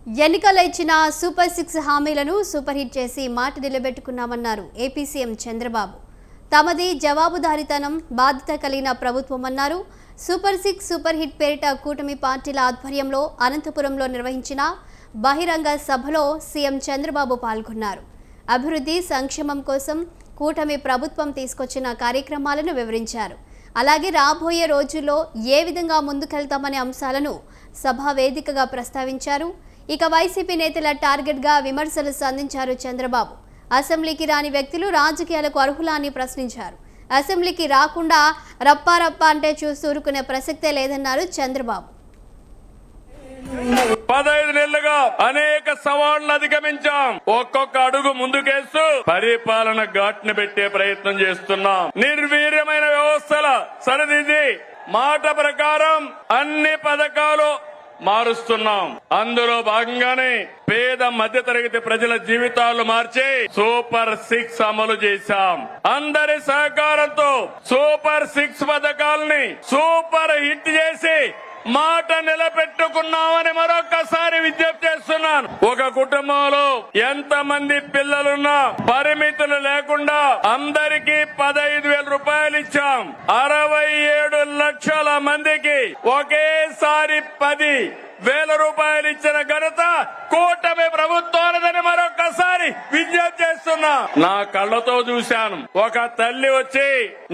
ఎన్నికల్లో ఇచ్చిన సూపర్ 6 హామీలను సూపర్ హిట్ చేసి మాట నిలబెట్టుకున్నామన్నారు ఏపీ సీఎం చంద్రబాబు. తమది జవాబుదారీతనం, బాధ్యత కలిగిన ప్రభుత్వమన్నారు. సూపర్ 6 సూపర్ హిట్ పేరిట కూటమి పార్టీల ఆధ్వర్యంలో అనంతపురంలో నిర్వహించిన బహిరంగ సభలో సీఎం చంద్రబాబు పాల్గొన్నారు. అభివృద్ధి, సంక్షేమం కోసం కూటమి ప్రభుత్వం తీసుకొచ్చిన కార్యక్రమాలను వివరించారు. అలాగే రాబోయే రోజుల్లో ఏ విధంగా ముందుకెళ్తామనే అంశాలను సభా వేదికగా ప్రస్తావించారు. ఇక వైసీపీ నేతల టార్గెట్గా విమర్శలు సంధించారు చంద్రబాబు. అసెంబ్లీకి రాని వ్యక్తులు రాజకీయాలకు అర్హులా అని ప్రశ్నించారు. అసెంబ్లీకి రాకుండా రప్పారప్ప అంటే చూసి ఊరుకునే ప్రసక్తే లేదన్నారు చంద్రబాబు. 15 నెలలుగా అనేక సవాళ్లను అధిగమించాం. ఒక్కొక్క అడుగు ముందుకేస్తూ పరిపాలన ఘాట్ను పెట్టే ప్రయత్నం చేస్తున్నాం. నిర్వీర్యమైన వ్యవస్థల సరిదిద్ది మాట ప్రకారం అన్ని పథకాలు మారుస్తున్నాం. అందులో భాగంగానే పేద మధ్యతరగతి ప్రజల జీవితాలు మార్చి సూపర్ 6 అమలు చేశాం. అందరి సహకారంతో సూపర్ 6 పథకాలని సూపర్ హిట్ చేసి మాట నిలబెట్టుకున్నామని మరొకసారి విజ్ఞప్తి చేస్తున్నాను. ఒక కుటుంబంలో ఎంత మంది పిల్లలున్నా పరిమితులు లేకుండా అందరికీ 15,000 రూపాయలు ఇచ్చాం. 67 లక్షల మందికి ఒకేసారి 10,000 రూపాయలు ఇచ్చిన ఘనత కూటమి ప్రభుత్వానిదని మరొకసారి విజ్ఞప్తి చేస్తున్నా. నా కళ్ళతో చూశాను. ఒక తల్లి వచ్చి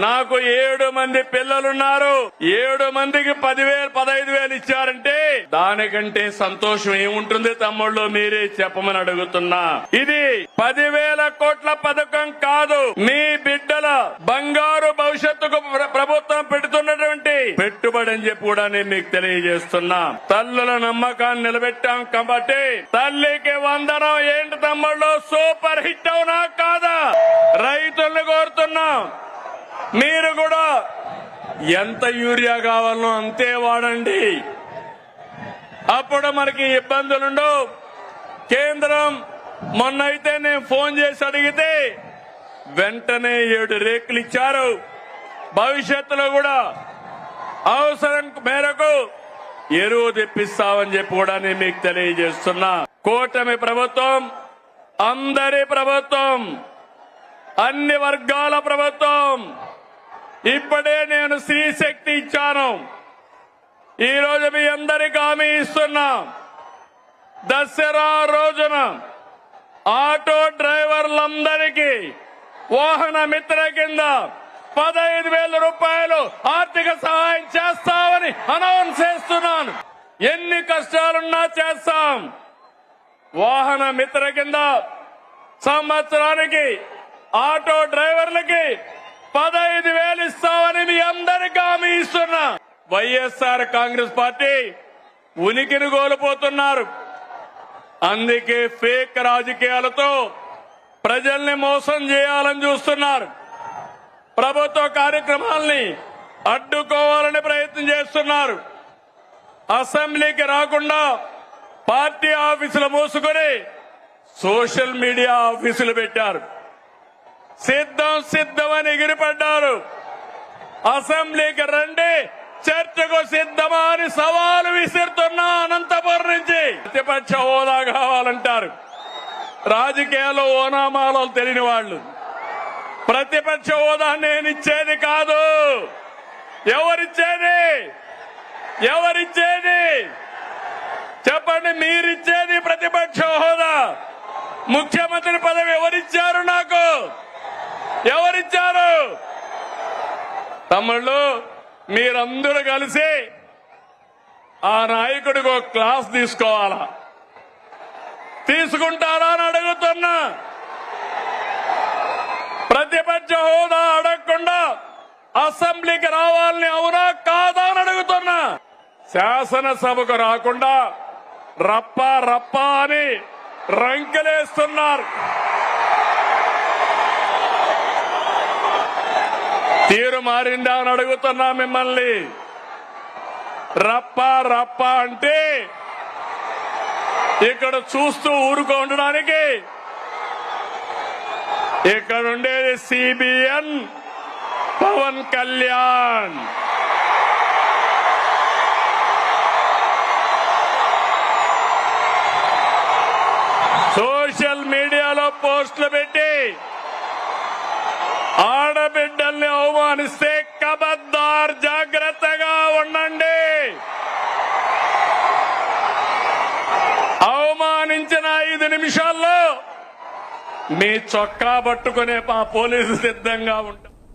నాకు 7 మంది పిల్లలున్నారు, 7 మందికి 15,000 ఇచ్చారంటే దానికంటే సంతోషం ఏముంటుంది తమ్ముళ్ళు? మీరే చెప్పమని అడుగుతున్నా. ఇది 10,000 కోట్ల పథకం కాదు. మీ బిడ్డల బంగారు భవిష్యత్తుకు ప్రభుత్వం పెడుతున్నటువంటి పెట్టుబడి అని చెప్పి కూడా నేను మీకు తెలియజేస్తున్నా. తల్లుల నమ్మకాన్ని నిలబెట్టాం కాబట్టి తల్లికి వందనం. ఏంటి తమ్ముళ్ళు, సూపర్ హిట్ అవునా కాదా? రైతులను కోరుతున్నాం, మీరు కూడా ఎంత యూరియా కావాలనో అంతే వాడండి. అప్పుడు మనకి ఇబ్బందులుండవు. కేంద్రం మొన్నైతే నేను ఫోన్ చేసి అడిగితే వెంటనే 7 రేకులు ఇచ్చారు. భవిష్యత్తులో కూడా అవసరం మేరకు ఎరువు తెప్పిస్తామని చెప్పి కూడా నేను మీకు తెలియజేస్తున్నా. కూటమి ప్రభుత్వం అందరి ప్రభుత్వం, అన్ని వర్గాల ప్రభుత్వం. ఇప్పుడే నేను స్త్రీ శక్తి ఇచ్చాను. ఈ రోజు మీ అందరికీ హామీ ఇస్తున్నా. దసరా రోజున ఆటో డ్రైవర్లందరికీ వాహన మిత్ర కింద 15,000 రూపాయలు ఆర్థిక సహాయం చేస్తామని అనౌన్స్ చేస్తున్నాను. ఎన్ని కష్టాలున్నా చేస్తాం. వాహన మిత్ర కింద సంవత్సరానికి ఆటో డ్రైవర్లకి 15,000 ఇస్తామని మీ అందరికీ హామీ ఇస్తున్నా. వైఎస్ఆర్ కాంగ్రెస్ పార్టీ ఉనికిని కోల్పోతున్నారు. అందుకే ఫేక్ రాజకీయాలతో ప్రజల్ని మోసం చేయాలని చూస్తున్నారు. ప్రభుత్వ కార్యక్రమాల్ని అడ్డుకోవాలని ప్రయత్నం చేస్తున్నారు. అసెంబ్లీకి రాకుండా పార్టీ ఆఫీసులు మూసుకొని సోషల్ మీడియా ఆఫీసులు పెట్టారు. సిద్ధమని ఎగిరిపడ్డారు. అసెంబ్లీకి రండి, చర్చకు సిద్ధమా అని సవాలు విసురుతున్నా. అనంతపురం నుంచి ప్రతిపక్ష హోదా కావాలంటారు. రాజకీయాల్లో ఓనామాలో తెలియని వాళ్ళు. ప్రతిపక్ష హోదా నేను ఇచ్చేది కాదు. ఎవరిచ్చేది చెప్పండి. మీరిచ్చేది ప్రతిపక్ష హోదా. ముఖ్యమంత్రి పదవి ఎవరిచ్చారు? నాకు ఎవరిచ్చారు? తమ్ముళ్ళు, మీరందరూ కలిసి ఆ నాయకుడికి ఒక క్లాస్ తీసుకోవాలా? తీసుకుంటారా అని అడుగుతున్నా. ప్రతిపక్ష హోదా అడగకుండా అసెంబ్లీకి రావాలని అవునా కాదా అని అడుగుతున్నా. శాసనసభకు రాకుండా రప్ప అని రంకెలేస్తున్నారు. తీరు మారిందా అని అడుగుతున్నా మిమ్మల్ని. రప్ప అంటే ఇక్కడ చూస్తూ ఊరుకో ఉండడానికి. ఇక్కడ ఉండేది సిబిఎన్ పవన్ కళ్యాణ్. సోషల్ మీడియాలో పోస్టులు పెట్టి ఆడబిడ్డల్ని అవమానిస్తే కబద్దార్ జాగ్రత్తగా ఉండండి. అవమానించిన 5 నిమిషాల్లో మీ చొక్కా పట్టుకునే మా పోలీసు సిద్ధంగా ఉంటారు.